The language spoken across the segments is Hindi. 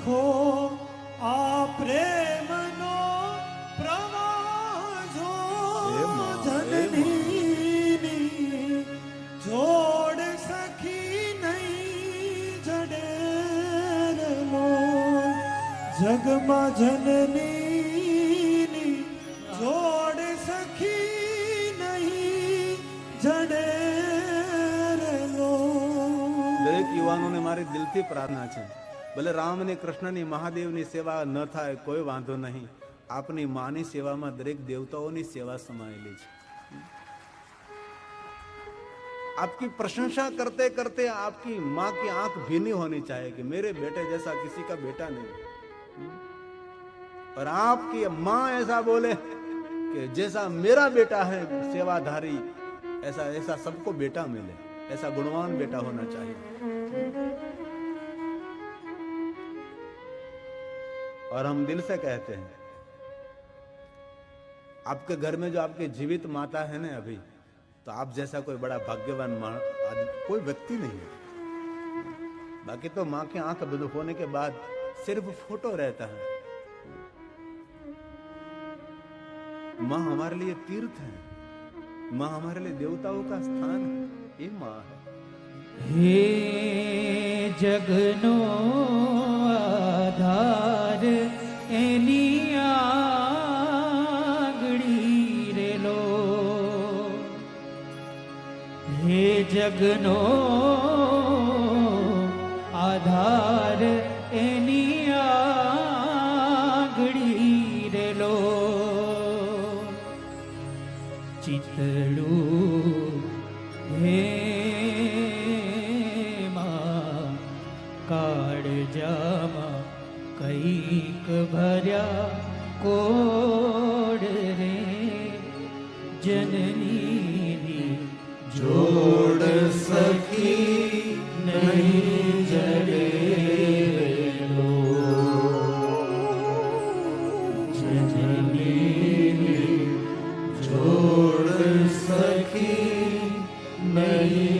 देखो आ प्रेमनो प्रवाह जो जननी जोड़ सखी नहीं जडेर लो जगमा जननी जोड़ सखी नहीं जडेर लो। દરેક યુવાનોને મારી દિલથી પ્રાર્થના છે, ભલે રામ ને કૃષ્ણ ની મહાદેવ ની સેવા ન થાય કોઈ વાંધો નહીં, આપની માની સેવામાં દરેક દેવતાઓની સેવા સમાયેલી છે। आपकी प्रशंसा करते करते आपकी माँ की आंख भीनी होनी चाहिए कि मेरे बेटे जैसा किसी का बेटा नहीं, और आपकी माँ ऐसा बोले कि जैसा मेरा बेटा है सेवाधारी ऐसा ऐसा सबको बेटा मिले, ऐसा गुणवान बेटा होना चाहिए। और हम दिल से कहते हैं, आपके घर में जो आपके जीवित माता है ना अभी, तो आप जैसा कोई बड़ा भाग्यवान कोई व्यक्ति नहीं है। बाकी तो माँ की आंख बंद होने के बाद सिर्फ फोटो रहता है। माँ हमारे लिए तीर्थ है, माँ हमारे लिए देवताओं का स्थान है, ये माँ है। हे जगनो आधार एनी आगड़ी रे लो, हे जगनो आधार एनी आगड़ी रे लो, चितड़ू हे काळजामा कैक भर्या कोड रे जननी जोड़ सकी नहीं जड़े लो, जननी जोड़ सकी नहीं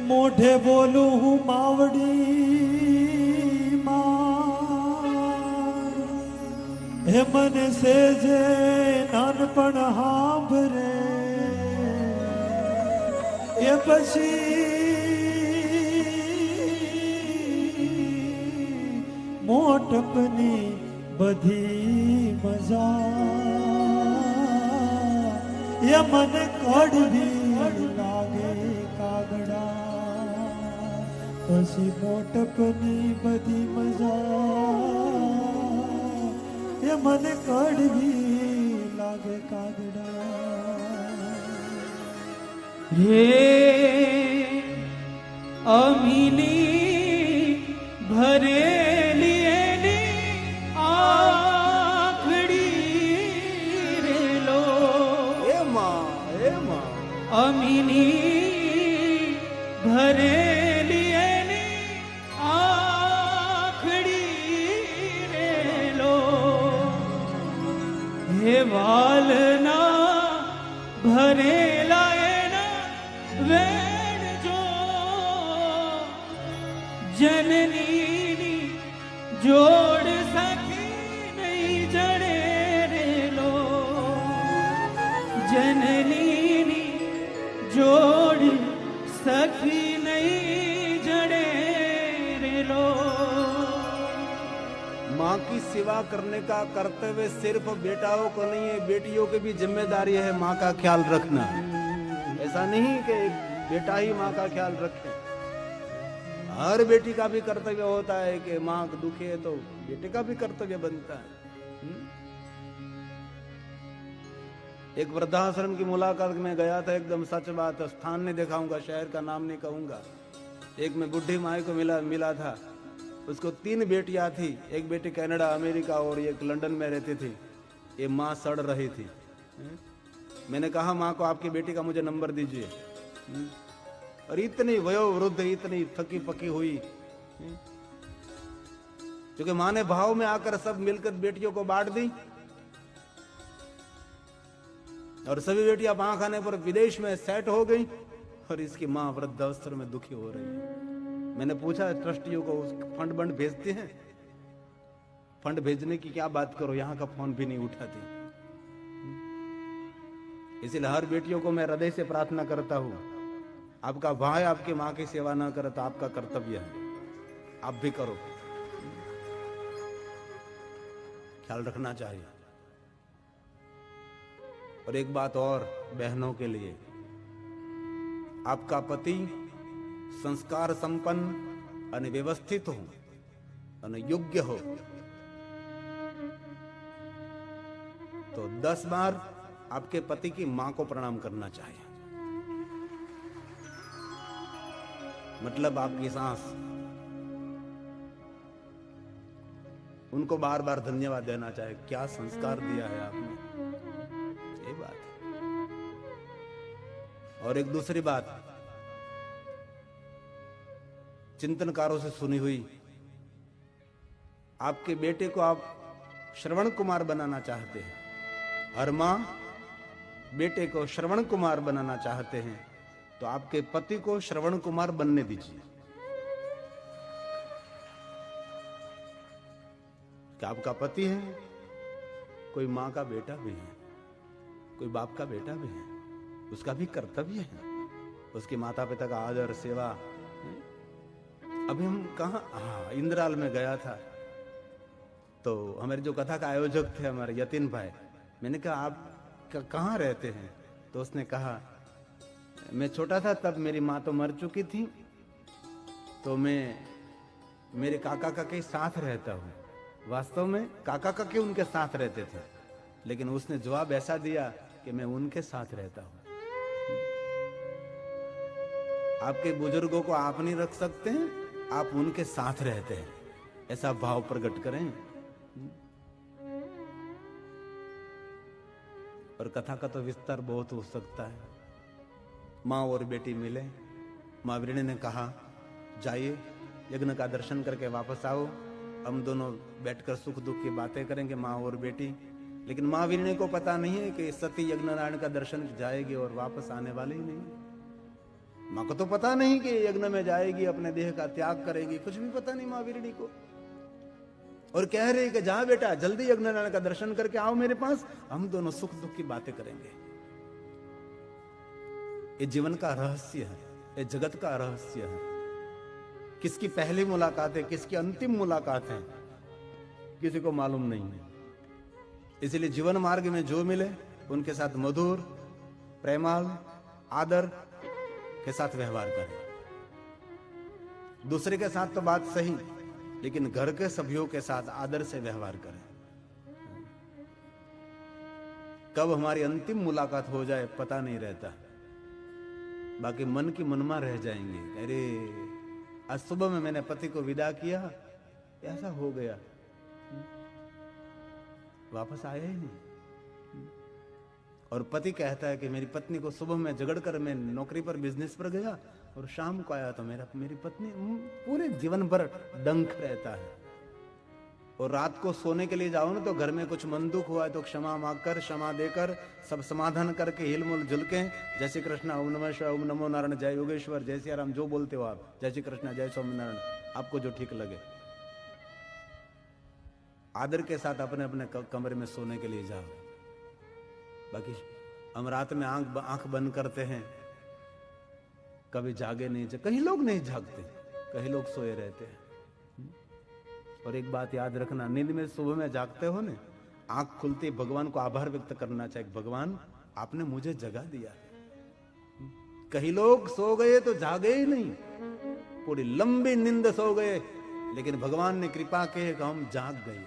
मोढ़े बोलू हूँ मावड़ी मां, हे मन से जे नानपण हांभरे ए पछी मोटपनी बधी मजा ये मन कड़वी लागे कागड़ा પછી મોટપની બધી મજા એ મને કડવી લાગે કાગડા। હે અમીની ભરેલી એની આખડી રે લો, એ માં અમીની ભરે वालना भरेला एना वेण जो जननी जोड़ सकी नहीं जड़े रे लो, जननी जोड़ सकी नहीं जड़े रे लो। माँ की सेवा करने का कर्तव्य सिर्फ बेटाओं को नहीं है, बेटियों की भी जिम्मेदारी है माँ का ख्याल रखना। ऐसा नहीं कि एक बेटा ही माँ का ख्याल रखे, हर बेटी का भी कर्तव्य होता है कि माँ दुखी है तो बेटे का भी कर्तव्य बनता है। एक वृद्धाश्रम की मुलाकात में गया था, एकदम सच बात, स्थान नहीं दिखाऊंगा, शहर का नाम नहीं कहूंगा। एक में बुढ़ी माई को मिला था, उसको 3 बेटियां थी, एक बेटी कनाडा अमेरिका और एक लंदन में रहती थी। ये माँ सड़ रही थी, मैंने कहा माँ को आपकी बेटी का मुझे नंबर दीजिए, और इतनी वयोवृद्ध, इतनी थकी पकी हुई, क्योंकि मां ने भाव में आकर सब मिलकर बेटियों को बांट दी और सभी बेटियां पां खाने पर विदेश में सेट हो गई और इसकी मां वृद्धावस्था में दुखी हो रही है। मैंने पूछा ट्रस्टियों को, फंड बंड भेजते हैं? फंड भेजने की क्या बात करो, यहां का फोन भी नहीं उठाती। इसीलिए हर बेटियों को मैं हृदय से प्रार्थना करता हूं, आपका भाई आपकी मां की सेवा ना करे तो आपका कर्तव्य है, आप भी करो, ख्याल रखना चाहिए। और एक बात और बहनों के लिए, आपका पति संस्कार संपन्न और व्यवस्थित हो और योग्य हो तो 10 बार आपके पति की मां को प्रणाम करना चाहिए। मतलब आपकी सास, उनको बार बार धन्यवाद देना चाहिए, क्या संस्कार दिया है आपने, ये बात है। और एक दूसरी बात चिंतनकारों से सुनी हुई, आपके बेटे को आप श्रवण कुमार बनाना चाहते हैं, हर मां बेटे को श्रवण कुमार बनाना चाहते हैं तो आपके पति को श्रवण कुमार बनने दीजिए। क्या आपका पति है, कोई मां का बेटा भी है, कोई बाप का बेटा भी है, उसका भी कर्तव्य है, उसके माता पिता का आदर सेवा। अभी हम कहाँ इंद्राल में गया था तो हमारे जो कथा का आयोजक थे हमारे यतिन भाई, मैंने कहा आप कहाँ रहते हैं? तो उसने कहा मैं छोटा था तब मेरी माँ तो मर चुकी थी तो मैं मेरे काका के साथ रहता हूँ। वास्तव में काका के उनके साथ रहते थे, लेकिन उसने जवाब ऐसा दिया कि मैं उनके साथ रहता हूँ। आपके बुजुर्गों को आप नहीं रख सकते हैं, आप उनके साथ रहते हैं, ऐसा भाव प्रकट करें। और कथा का तो विस्तार बहुत हो सकता है। माँ और बेटी मिले, माँ वीरणी ने कहा जाइए यज्ञ का दर्शन करके वापस आओ, हम दोनों बैठकर सुख दुख की बातें करेंगे, माँ और बेटी। लेकिन माँ वीरणी को पता नहीं है कि सती यज्ञ नारायण का दर्शन जाएगी और वापस आने वाले ही नहीं। माँ को तो पता नहीं कि यज्ञ में जाएगी, अपने देह का त्याग करेगी, कुछ भी पता नहीं माँ वीरणी को। और कह रहे कि जा बेटा जल्दी यज्ञ नारायण का दर्शन करके आओ मेरे पास, हम दोनों सुख दुख की बातें करेंगे। ये जीवन का रहस्य है, ये जगत का रहस्य है। किसकी पहली मुलाकात है, किसकी अंतिम मुलाकात है, किसी को मालूम नहीं है। इसलिए जीवन मार्ग में जो मिले उनके साथ मधुर प्रेमाल आदर के साथ व्यवहार करें। दूसरे के साथ तो बात सही, लेकिन घर के सभ्यों के साथ आदर से व्यवहार करें। कब हमारी अंतिम मुलाकात हो जाए पता नहीं रहता, बाकी मन की मनमा रह जाएंगे। अरे आज सुबह में मैंने पति को विदा किया, ऐसा हो गया, वापस आया ही नहीं। और पति कहता है कि मेरी पत्नी को सुबह में झगड़ कर मैं नौकरी पर बिजनेस पर गया और शाम को आया तो मेरी पत्नी पूरे जीवन भर डंक रहता है। और रात को सोने के लिए जाओ ना तो घर में कुछ मन दुख हुआ है तो क्षमा मांगकर क्षमा देकर सब समाधान करके हिलमुल झुलके जय श्री कृष्ण ओम नमः शिवाय ओम नमो नारायण जय योगेश्वर जय श्री राम जो बोलते हो आप, जय श्री कृष्ण जय स्वामीनारायण, आपको जो ठीक लगे आदर के साथ अपने अपने कमरे में सोने के लिए जाओ। बाकी हम रात में आंख बंद करते हैं, कभी जागे नहीं, कहीं लोग नहीं जागते, कहीं लोग सोए रहते हैं। और एक बात याद रखना, नींद में सुबह में जागते हो ना, आंख खुलते भगवान को आभार व्यक्त करना चाहिए, भगवान आपने मुझे जगा दिया। कहीं लोग सो गए तो जागे ही नहीं, पूरी लंबी नींद सो गए, लेकिन भगवान ने कृपा की कि हम जाग गए।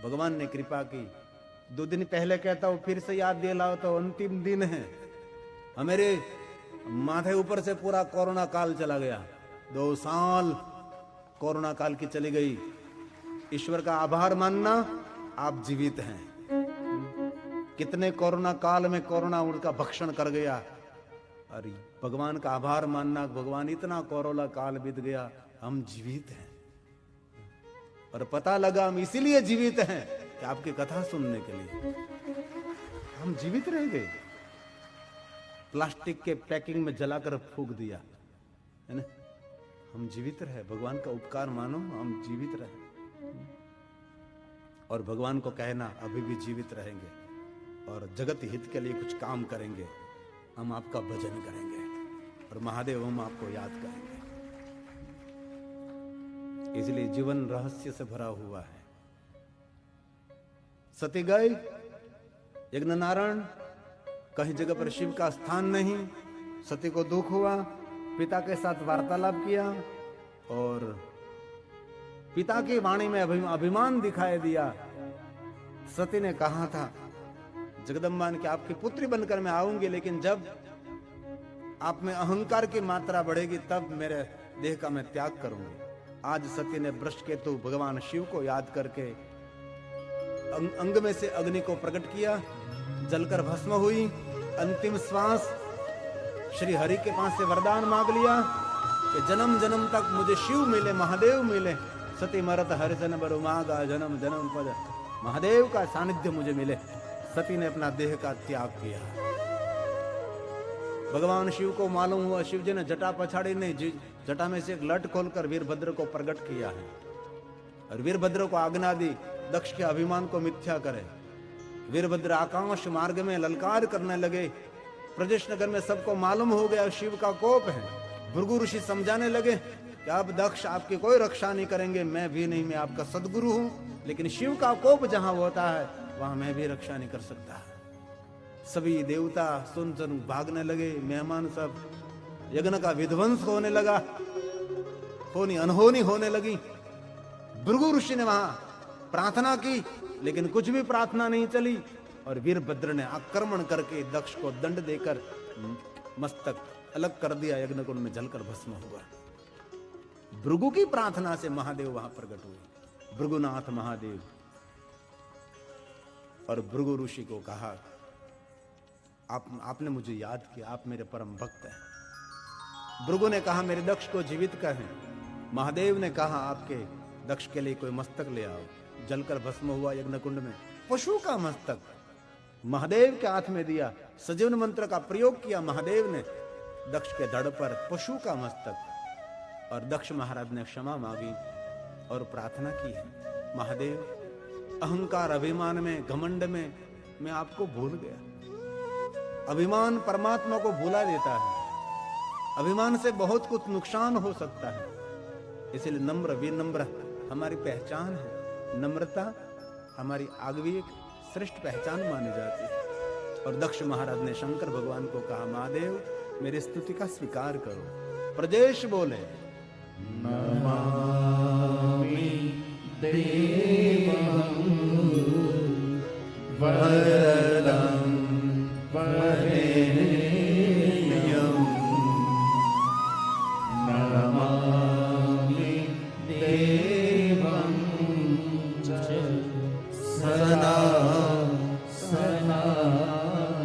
भगवान ने कृपा की। 2 दिन पहले कहता हूं, फिर से याद दिलाओ तो अंतिम दिन है। हमारे माथे ऊपर से पूरा कोरोना काल चला गया, 2 साल कोरोना काल की चली गई। ईश्वर का आभार मानना, आप जीवित हैं। कितने कोरोना काल में कोरोना उनका भक्षण कर गया, और भगवान का आभार मानना, भगवान इतना कोरोना काल बीत गया, हम जीवित हैं। और पता लगा हम इसीलिए जीवित हैं कि आपकी कथा सुनने के लिए हम जीवित रह गए। प्लास्टिक के पैकिंग में जलाकर फूंक दिया, है ना? हम जीवित रहे, भगवान का उपकार मानो, हम जीवित रहे। और भगवान को कहना अभी भी जीवित रहेंगे और जगत हित के लिए कुछ काम करेंगे, हम आपका भजन करेंगे और महादेव हम आपको याद करेंगे। इसलिए जीवन रहस्य से भरा हुआ है। सती गई, यज्ञ नारायण, कहीं जगह पर शिव का स्थान नहीं। सती को दुख हुआ, पिता के साथ वार्तालाप किया और पिता की वाणी में अभिमान दिखाई दिया। सती ने कहा था जगदम्बा ने कि आपकी पुत्री बनकर मैं आऊंगी, लेकिन जब आप में अहंकार की मात्रा बढ़ेगी तब मेरे देह का मैं त्याग करूंगी। आज सती ने वृषकेतु भगवान शिव को याद करके अंग में से अग्नि को प्रकट किया, जलकर भस्म हुई। अंतिम श्वास श्री हरि के पास से वरदान मांग लिया कि जन्म जन्म तक मुझे शिव मिले, महादेव मिले। सती मरत हरिजन बरु मागा जन्म जन्म पद, महादेव का सानिध्य मुझे मिले। सती ने अपना देह का त्याग किया। भगवान शिव को मालूम हुआ, शिव जी ने जटा पछाड़ी नहीं, जटा में से एक लट खोलकर वीरभद्र को प्रकट किया है और वीरभद्र को आज्ञा दी दक्ष के अभिमान को मिथ्या करे। वीरभद्र आकाश मार्ग में ललकार करने लगे। प्रजेश नगर में सबको मालूम हो गया शिव का कोप है। भृगु ऋषि समझाने लगे कि अब दक्ष आपकी कोई रक्षा नहीं करेंगे, मैं भी नहीं, मैं आपका सदगुरु हूं, लेकिन शिव का कोप जहां होता है वहां मैं भी रक्षा नहीं कर सकता। सभी देवता सुन भागने लगे, मेहमान सब, यज्ञ का विध्वंस होने लगा, होनी अनहोनी होने लगी। भृगु ऋषि ने वहां प्रार्थना की, लेकिन कुछ भी प्रार्थना नहीं चली और वीरभद्र ने आक्रमण करके दक्ष को दंड देकर मस्तक अलग कर दिया, यज्ञ कुंड में जलकर भस्म हुआ। भृगु की प्रार्थना से महादेव वहां प्रकट हुए, भृगुनाथ महादेव। और भृगु ऋषि को कहा आपने मुझे याद किया, आप मेरे परम भक्त हैं। भृगु ने कहा मेरे दक्ष को जीवित करें। महादेव ने कहा आपके दक्ष के लिए कोई मस्तक ले आओ। जलकर भस्म हुआ यज्ञ कुंड में पशु का मस्तक महादेव के हाथ में दिया। सजीवन मंत्र का प्रयोग किया महादेव ने दक्ष के धड़ पर, पशु का मस्तक। और दक्ष महाराज ने क्षमा मांगी और प्रार्थना की है, महादेव अहंकार अभिमान में, घमंड में मैं आपको भूल गया। अभिमान परमात्मा को भुला देता है। अभिमान से बहुत कुछ नुकसान हो सकता है। इसलिए नम्र विनम्र हमारी पहचान है। नम्रता हमारी आगवी एक श्रेष्ठ पहचान मानी जाती है। और दक्ष महाराज ने शंकर भगवान को कहा महादेव मेरी स्तुति का स्वीकार करो। प्रजेश बोले नमामि देवं वरदं वरेण्यं नमामि देवं सना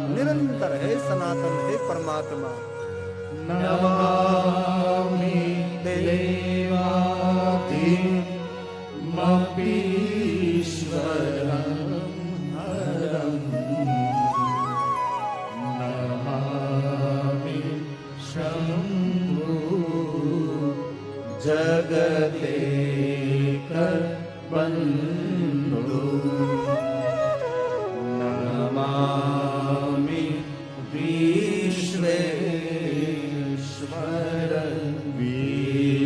निरंतर है सनातन है परमात्मा। नमामि देवादिमपीश्वरं हरं नमामि शम्भु जगदेकबन्धु नमामि विश्वेश्वर विश्वरूपं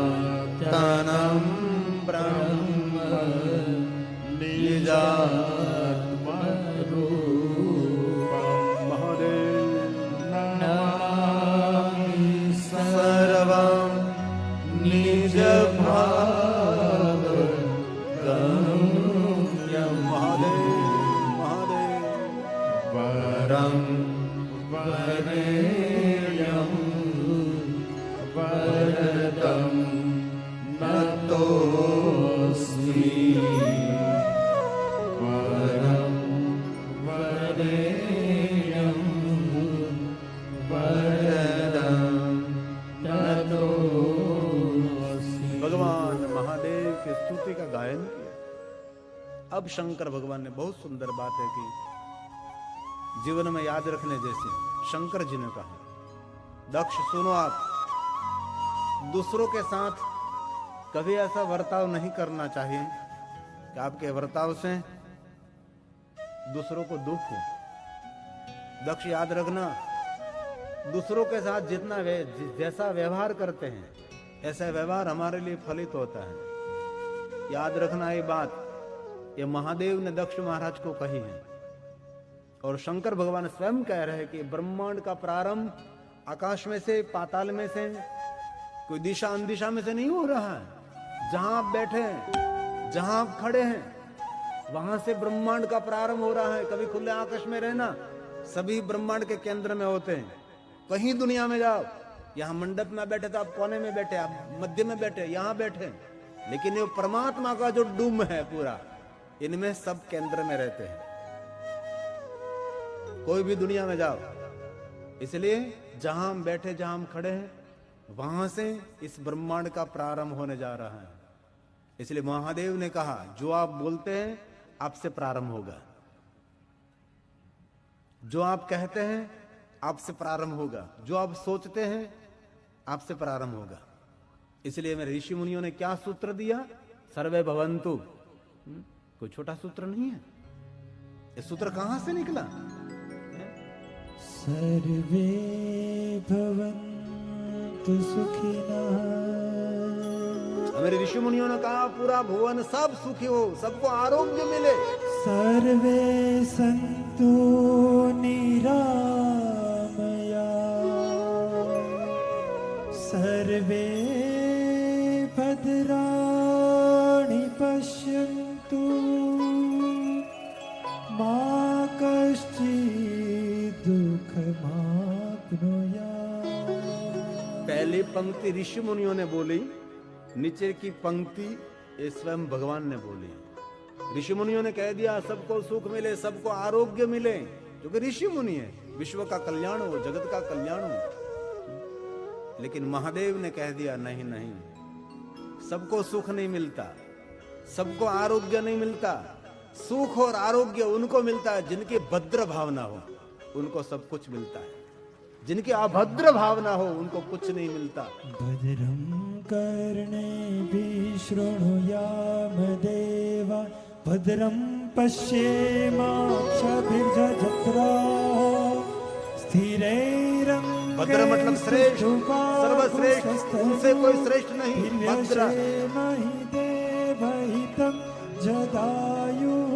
सनातनं ब्रह्म निजात्मरूपं महादेव नमामि सर्वं निजभावगम्यं वरं वरेण्यं वरदं नतोऽस्मि वरं वरेण्यं वरदं तब शंकर भगवान ने बहुत सुंदर बात है कि जीवन में याद रखने जैसे शंकर जी ने कहा, दक्ष सुनो, आप दूसरों के साथ कभी ऐसा बर्ताव नहीं करना चाहिए कि आपके बर्ताव से दूसरों को दुख हो। दक्ष याद रखना, दूसरों के साथ जितना जैसा व्यवहार करते हैं ऐसा व्यवहार हमारे लिए फलित होता है। याद रखना ये बात, ये महादेव ने दक्ष महाराज को कही है और शंकर भगवान स्वयं कह रहे हैं कि ब्रह्मांड का प्रारंभ आकाश में से, पाताल में से, कोई दिशा अनदिशा में से नहीं हो रहा है। जहां आप बैठे हैं, जहां आप खड़े हैं, वहां से ब्रह्मांड का प्रारंभ हो रहा है। कभी खुले आकाश में रहना, सभी ब्रह्मांड के केंद्र में होते हैं। कहीं दुनिया में जाओ, यहां मंडप में बैठे तो आप कोने में बैठे, आप मध्य में बैठे, यहां बैठे, लेकिन ये परमात्मा का जो डूम है पूरा, इनमें सब केंद्र में रहते हैं। कोई भी दुनिया में जाओ, इसलिए जहां हम बैठे, जहां हम खड़े हैं, वहां से इस ब्रह्मांड का प्रारंभ होने जा रहा है। इसलिए महादेव ने कहा, जो आप बोलते हैं आपसे प्रारंभ होगा, जो आप कहते हैं आपसे प्रारंभ होगा, जो आप सोचते हैं आपसे प्रारंभ होगा। इसलिए मेरे ऋषि मुनियों ने क्या सूत्र दिया, सर्वे भवन्तु। कोई छोटा सूत्र नहीं है। ये सूत्र कहां से निकला? सर्वे भवन्तु सुखिनः। मेरे ऋषि मुनियों ने कहा पूरा भुवन सब सुखी हो, सबको आरोग्य मिले। सर्वे सन्तु निरामया, सर्वे भद्राणि पश्यन्तु, मा कश्चित् दुःखमाप्नुयात्। पहली पंक्ति ऋषि मुनियों ने बोली, नीचे की पंक्ति ये स्वयं भगवान ने बोली। ऋषि मुनियों ने कह दिया सबको सुख मिले, सबको आरोग्य मिले, क्योंकि ऋषि मुनि है, विश्व का कल्याण हो, जगत का कल्याण हो। लेकिन महादेव ने कह दिया नहीं नहीं, सबको सुख नहीं मिलता, सबको आरोग्य नहीं मिलता। सुख और आरोग्य उनको मिलता है जिनकी भद्र भावना हो, उनको सब कुछ मिलता है। जिनकी अभद्र भावना हो उनको कुछ नहीं मिलता। भद्रं कर्णेभिः शृणुयाम देवा, भद्रं पश्येमाक्षभिर्यजत्राः, स्थिरैरङ्गैः भद्र मतलब श्रेष्ठ, सर्वश्रेष्ठ, उनसे कोई श्रेष्ठ नहीं। भद्र देवहितं जदायुः,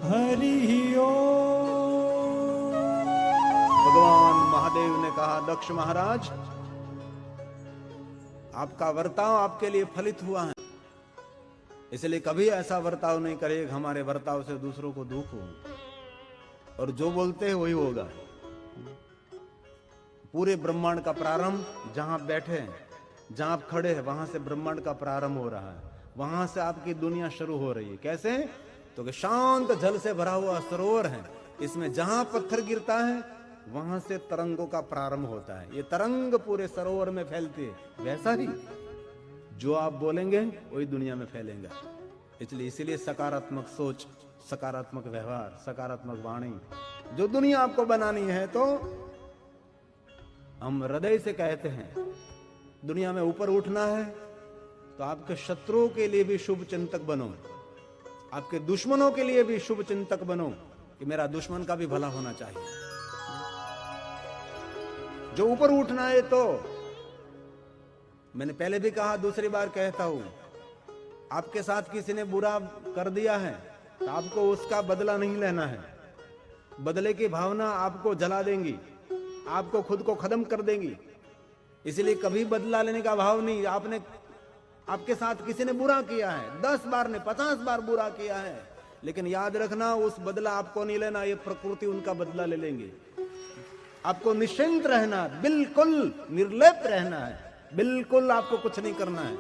हरिः ओम्। भगवान महादेव ने कहा, दक्ष महाराज आपका वर्ताव आपके लिए फलित हुआ है, इसलिए कभी ऐसा वर्ताव नहीं करेगा हमारे वर्ताव से दूसरों को दुख हो, और जो बोलते हैं वही होगा। पूरे ब्रह्मांड का प्रारंभ जहां आप बैठे हैं, जहां आप खड़े हैं, वहां से ब्रह्मांड का प्रारंभ हो रहा है। वहां से आपकी दुनिया शुरू हो रही है। कैसे? तो कि शांत जल से भरा हुआ सरोवर है, इसमें जहां पत्थर गिरता है वहां से तरंगों का प्रारंभ होता है। ये तरंग पूरे सरोवर में फैलती है। वैसा ही जो आप बोलेंगे वही दुनिया में फैलेगा। इसीलिए सकारात्मक सोच, सकारात्मक व्यवहार, सकारात्मक वाणी, जो दुनिया आपको बनानी है, तो हम हृदय से कहते हैं दुनिया में ऊपर उठना है तो आपके शत्रुओं के लिए भी शुभ चिंतक बनो, आपके दुश्मनों के लिए भी शुभ चिंतक बनो कि मेरा दुश्मन का भी भला होना चाहिए। जो ऊपर उठना है, तो मैंने पहले भी कहा, दूसरी बार कहता हूं, आपके साथ किसी ने बुरा कर दिया है तो आपको उसका बदला नहीं लेना है। बदले की भावना आपको जला देंगी, आपको खुद को खत्म कर देंगी। इसलिए कभी बदला लेने का भाव नहीं। आपके साथ किसी ने बुरा किया है, 10 बार ने 50 बार बुरा किया है, लेकिन याद रखना उस बदला आपको नहीं लेना, ये प्रकृति उनका बदला ले लेंगे। आपको निश्चिंत रहना, बिल्कुल निर्लेप रहना है, बिल्कुल आपको कुछ नहीं करना है।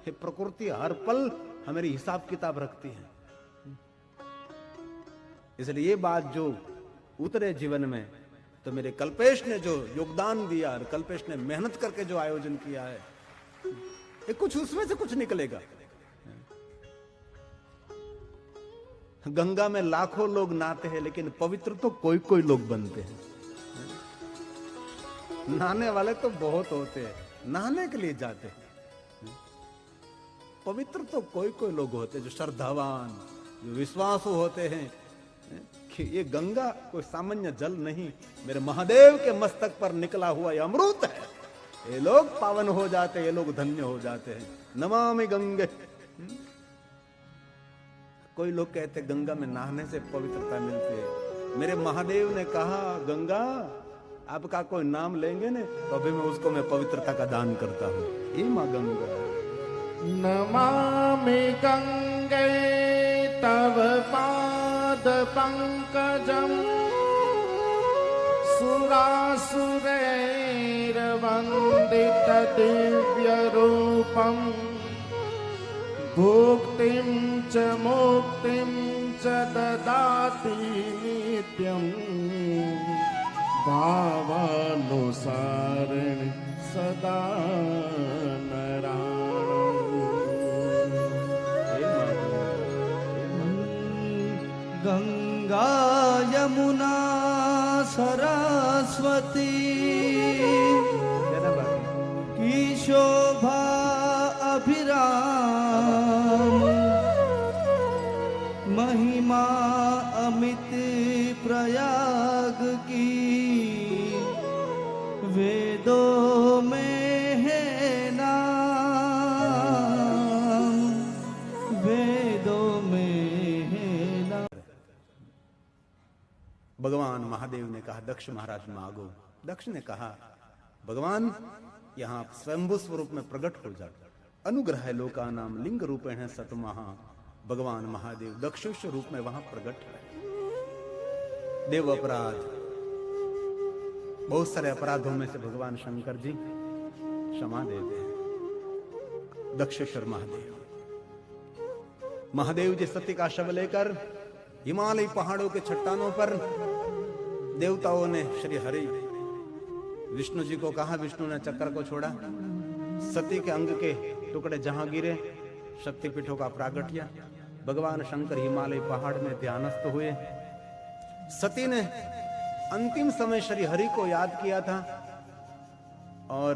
ये प्रकृति हर पल हमारी हिसाब किताब रखती है। इसलिए ये बात जो उतरे जीवन में, तो मेरे कल्पेश ने जो योगदान दिया, कल्पेश ने मेहनत करके जो आयोजन किया है, ये कुछ उसमें से कुछ निकलेगा। गंगा में लाखों लोग नहाते हैं, लेकिन पवित्र तो कोई कोई लोग बनते हैं। नहाने वाले तो बहुत होते हैं, नहाने के लिए जाते हैं। पवित्र तो कोई कोई लोग होते हैं, जो श्रद्धावान, जो विश्वासु होते हैं कि ये गंगा कोई सामान्य जल नहीं, मेरे महादेव के मस्तक पर निकला हुआ ये अमृत है। ये लोग पावन हो जाते हैं, ये लोग धन्य हो जाते हैं। नमामि गंगे। कोई लोग कहते गंगा में नहाने से पवित्रता मिलती है। मेरे महादेव ने कहा, गंगा आपका कोई नाम लेंगे ना तो अभी मैं उसको मैं पवित्रता का दान करता हूँ। ये माँ गंगा। नमामि गंगे तव पाद पंकजम सुरासुरैर्वन्दित दिव्य रूपम भुक्तिं च मुक्तिं च ददाति नित्यं भावानुसारिणि सदा गंगा यमुना सरस्वती की शोभा अभिराम, महिमा अमित प्रयाग की वेदों में है नाम, वेदों में है नाम। भगवान महादेव ने कहा, दक्ष महाराज मांगो। दक्ष ने कहा, भगवान यहाँ स्वयंभू स्वरूप में प्रकट हो जाओ। अनुग्रह लोका नाम लिंग रूपेण सतमहा। भगवान महादेव दक्ष रूप में वहां प्रकट है। देव अपराध, बहुत सारे अपराधों में से भगवान शंकर जी क्षमा देते हैं। दक्षेश्वर महादेव, महादेव जी सती का शव लेकर हिमालय पहाड़ों के चट्टानों पर देवताओं ने श्री हरि विष्णु जी को कहा। विष्णु ने चक्र को छोड़ा, सती के अंग के टुकड़े जहां गिरे, शक्तिपीठों का प्रागट्य। भगवान शंकर हिमालय पहाड़ में ध्यानस्थ हुए। सती ने अंतिम समय श्री हरि को याद किया था और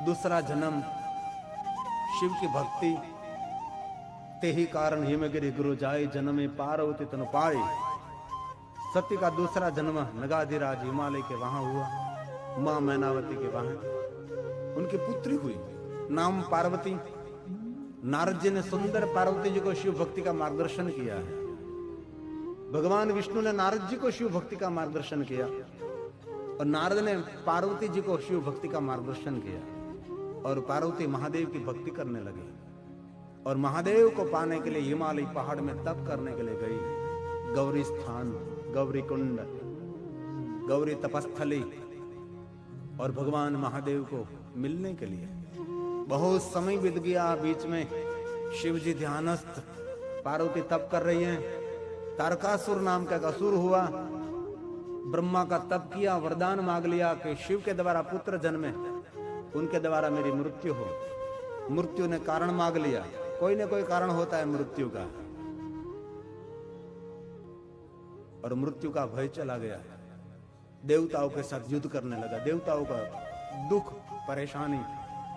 दूसरा जन्म शिव की भक्ति ते ही कारण हिमगिरि गुरु जाय जन्मे पार्वती तनु पाए। सती का दूसरा जन्म नगाधिराज हिमालय के वहां हुआ, मां मैनावती के वहां उनकी पुत्री हुई, नाम पार्वती। नारद जी ने सुंदर पार्वती जी को शिव भक्ति का मार्गदर्शन किया है। भगवान विष्णु ने नारद जी को शिव भक्ति का मार्गदर्शन किया और नारद ने पार्वती जी को शिव भक्ति का मार्गदर्शन किया और पार्वती महादेव की भक्ति करने लगी और महादेव को पाने के लिए हिमालय पहाड़ में तप करने के लिए गई। गौरी स्थान, गौरी कुंड, गौरी तपस्थली और भगवान महादेव को मिलने के लिए बहुत समय बीत गया। बीच में शिव जी ध्यानस्थ, पार्वती तप कर रही हैं। तारकासुर नाम का असुर हुआ, ब्रह्मा का तप किया, वरदान मांग लिया कि शिव के द्वारा पुत्र जन्मे, उनके द्वारा मेरी मृत्यु हो। मृत्यु ने कारण मांग लिया, कोई न कोई कारण होता है मृत्यु का, और मृत्यु का भय चला गया। देवताओं के साथ युद्ध करने लगा। देवताओं का दुख, परेशानी,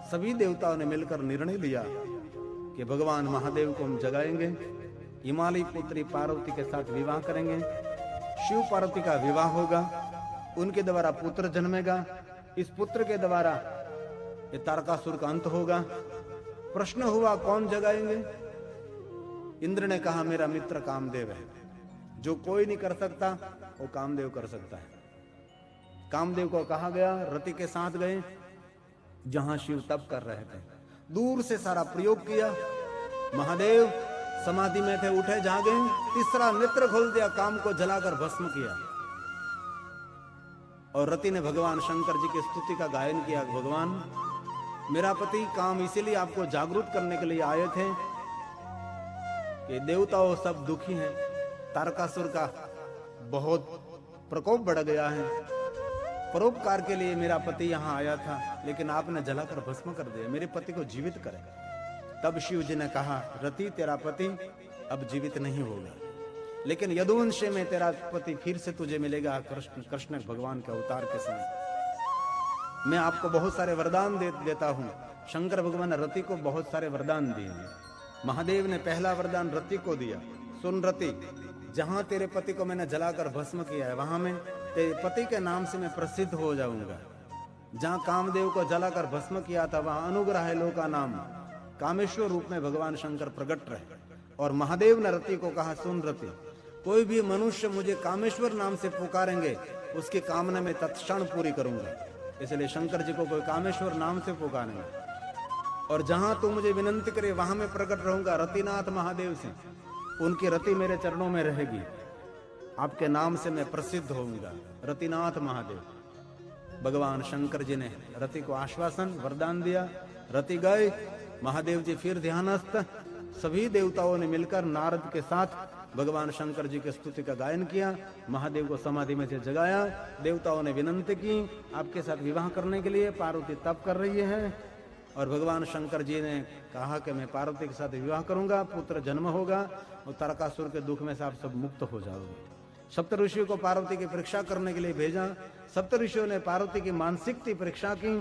सभी देवताओं ने मिलकर निर्णय लिया कि भगवान महादेव को हम जगाएंगे, हिमालय पुत्री पार्वती के साथ विवाह करेंगे, शिव पार्वती का विवाह होगा, उनके द्वारा पुत्र जन्मेगा, इस पुत्र के द्वारा ये तारकासुर का अंत होगा। प्रश्न हुआ कौन जगाएंगे? इंद्र ने कहा मेरा मित्र कामदेव है, जो कोई नहीं कर सकता वो कामदेव कर सकता है। कामदेव को कहा गया, रति के साथ गए जहां शिव तप कर रहे थे। दूर से सारा प्रयोग किया, महादेव समाधि में थे, उठे जागे, तीसरा नेत्र खोल दिया, काम को जलाकर भस्म किया। और रति ने भगवान शंकर जी की स्तुति का गायन किया। भगवान मेरा पति काम इसीलिए आपको जागरूक करने के लिए आए थे कि देवताओं सब दुखी हैं, तारकासुर का बहुत प्रकोप बढ़ गया है। परोपकार के लिए मेरा पति यहाँ आया था, लेकिन आपने जलाकर भस्म कर दिया। मेरे पति को जीवित करें। तब शिव जी ने कहा, रति तेरा पति अब जीवित नहीं होगा, लेकिन यदुवंश में तेरा पति फिर से तुझे मिलेगा कृष्ण भगवान के अवतार के समय। मैं आपको बहुत सारे वरदान देता हूं। शंकर भगवान ने रति को बहुत सारे वरदान दिए हैं। महादेव ने पहला वरदान रति को दिया, सुन रति, जहां तेरे पति को मैंने जलाकर भस्म किया है वहां मैं तेरे पति के नाम से मैं प्रसिद्ध हो जाऊंगा। जहां कामदेव को जलाकर भस्म किया था वहां अनुग्रह लो का नाम कामेश्वर रूप में भगवान शंकर प्रकट रहे। और महादेव ने रति को कहा, सुन रति, कोई भी मनुष्य मुझे कामेश्वर नाम से पुकारेंगे उसकी कामना में तत्क्षण पूरी करूंगा। इसलिए शंकर जी को कोई कामेश्वर नाम से पुकारेंगे और जहां तू मुझे विनंती करे वहां मैं प्रकट रहूंगा रतिनाथ महादेव से। उनकी रति मेरे चरणों में रहेगी, आपके नाम से मैं प्रसिद्ध होऊंगा, रतिनाथ महादेव। भगवान शंकर जी ने रति को आश्वासन वरदान दिया। रति गए, महादेव जी फिर ध्यानस्थ, सभी देवताओं ने मिलकर नारद के साथ भगवान शंकर जी की स्तुति का गायन किया। महादेव को समाधि में से जगाया। देवताओं ने विनंती की, आपके साथ विवाह करने के लिए। पार्वती तप कर रही है और भगवान शंकर जी ने कहा कि मैं पार्वती के साथ विवाह करूंगा, पुत्र जन्म होगा और तारकासुर के दुख में से आप सब मुक्त हो जाओगे। सप्त ऋषियों को पार्वती की परीक्षा करने के लिए भेजा। सप्त ऋषियों ने पार्वती की मानसिक परीक्षा की।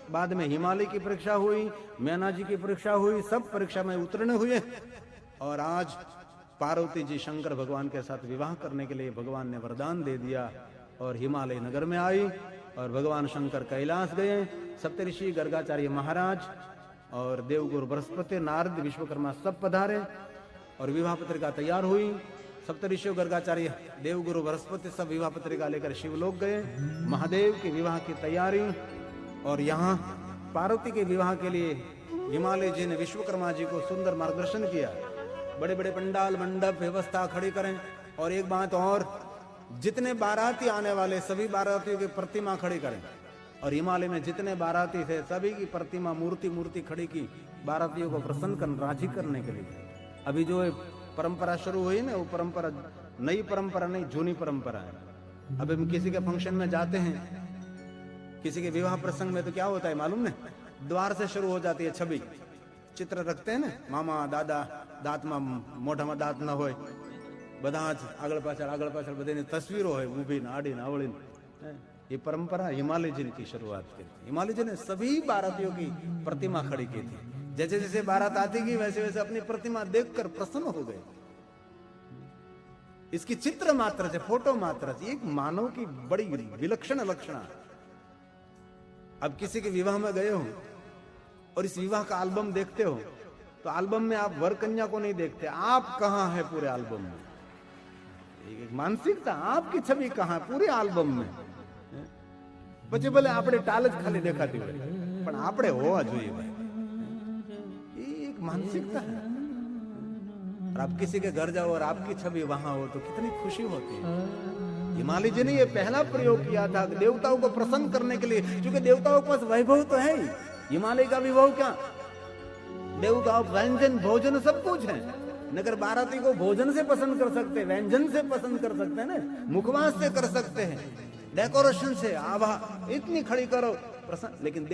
बाद में हिमालय की परीक्षा हुई, मैना जी की परीक्षा हुई, सब परीक्षा में उत्तीर्ण हुए। और आज पार्वती जी शंकर भगवान के साथ विवाह करने के लिए भगवान ने वरदान दे दिया और हिमालय नगर में आई। और भगवान शंकर कैलाश गए। सप्तऋषि गर्गाचार्य महाराज और देवगुरु बृहस्पति, नारद, विश्वकर्मा सब पधारे और विवाह पत्रिका तैयार हुई। सप्तऋषि गर्गाचार्य, देवगुरु बृहस्पति सब विवाह पत्रिका लेकर शिवलोक गए। महादेव के विवाह की तैयारी। और यहाँ पार्वती के विवाह के लिए हिमालय जी ने विश्वकर्मा जी को सुंदर मार्गदर्शन किया। बड़े बड़े पंडाल मंडप व्यवस्था खड़ी करें। और एक बात और, जितने बाराती आने वाले सभी बारातियों की प्रतिमा खड़ी करें। और हिमालय में जितने बाराती थे सभी की प्रतिमा मूर्ति खड़ी की, बारातियों को प्रसन्न कर राजी करने के लिए। अभी जो परंपरा शुरू हुई ना, वो परंपरा नई परंपरा नहीं, जूनी परंपरा है। अब हम किसी के फंक्शन में जाते हैं, किसी के विवाह प्रसंग में, तो क्या होता है मालूम न, द्वार से शुरू हो जाती है छवि। चित्र रखते हैं ना, मामा दादा, दांत में मोटा में दांत न हो, બધા જ આગળ પાછળ બધાની તસવીરો હોય, ઊભી ને આડી ને અવળી ને। ये परंपरा हिमालय जी की शुरुआत की थी। हिमालय जी ने सभी बारातियों की प्रतिमा खड़ी की थी। जैसे जैसे बारात आती गई वैसे वैसे अपनी प्रतिमा देखकर प्रसन्न हो गए। इसकी चित्र मात्र से, फोटो मात्र से एक मानव की बड़ी विलक्षण लक्षण। अब किसी के विवाह में गए हो और इस विवाह का एल्बम देखते हो तो एल्बम में आप वर कन्या को नहीं देखते, आप कहां है पूरे एल्बम में। एक मानसिकता, आपकी छवि कहां पूरे एल्बम में। પછી ભલે આપણે ટાલ જ ખાલી દેખાતી હોય પણ આપણે હોવા જોઈએ ભાઈ, ये एक मानसिकता है। और आप किसी के घर जाओ और आपकी छवि वहां हो तो कितनी खुशी होती है। हिमालय जी ने ये पहला प्रयोग किया था देवताओं को प्रसन्न करने के लिए, क्योंकि देवताओं के पास वैभव तो है ही। हिमालय का विभव क्या, देवताओं व्यंजन भोजन सब कुछ है। नगर बाराती को भोजन से पसंद कर सकते, व्यंजन से पसंद कर सकते हैं ना, मुखवास से कर सकते हैं, डेकोरेशन से, आभा इतनी खड़ी करो प्रसन्न। लेकिन